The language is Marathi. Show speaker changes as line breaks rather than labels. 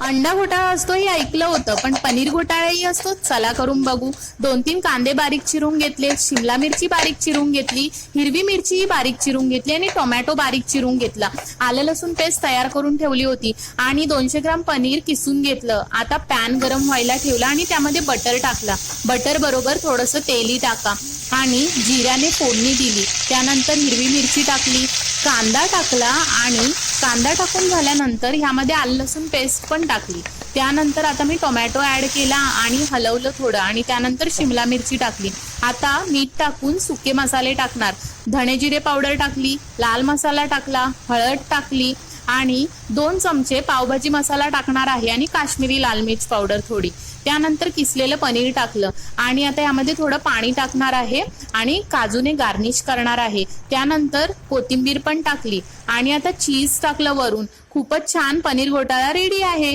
अंडा घोटाळा असतो हे ऐकलं होतं, पण पनीर घोटाळाही असतो. चला करून बघू. 2-3 कांदे बारीक चिरून घेतले, शिमला मिरची बारीक चिरून घेतली, हिरवी मिरचीही बारीक चिरून घेतली आणि टोमॅटो बारीक चिरून घेतला. आलं लसूण पेस्ट तयार करून ठेवली होती आणि 200 ग्राम पनीर किसून घेतलं. आता पॅन गरम व्हायला ठेवला आणि त्यामध्ये बटर टाकला. बटर बरोबर थोडंसं तेलही टाका आणि जिऱ्याने फोडणी दिली. त्यानंतर हिरवी मिरची टाकली, कांदा टाकला आणि कांदा टाकून झाल्यानंतर ह्यामध्ये आलं लसूण पेस्ट पण टाकली. त्यानंतर आता मी टोमॅटो ऍड केला आणि हलवलं थोडं आणि त्यानंतर शिमला मिरची टाकली. आता मीठ टाकून सुके मसाले टाकणार. धणे जिरे पावडर टाकली, लाल मसाला टाकला, हळद टाकली आणि 2 चमचे पावभाजी मसाला टाकणार आहे आणि काश्मीरी लाल मिर्च पावडर थोडी. त्यानंतर किसलेलं पनीर टाकलं आणि आता यामध्ये थोडं पाणी टाकणार आहे आणि काजूने गार्निश करणार आहे. त्यानंतर कोथिंबीर पण टाकली आणि आता चीज टाकलं वरून. खूपच छान पनीर घोटाळा रेडी आहे.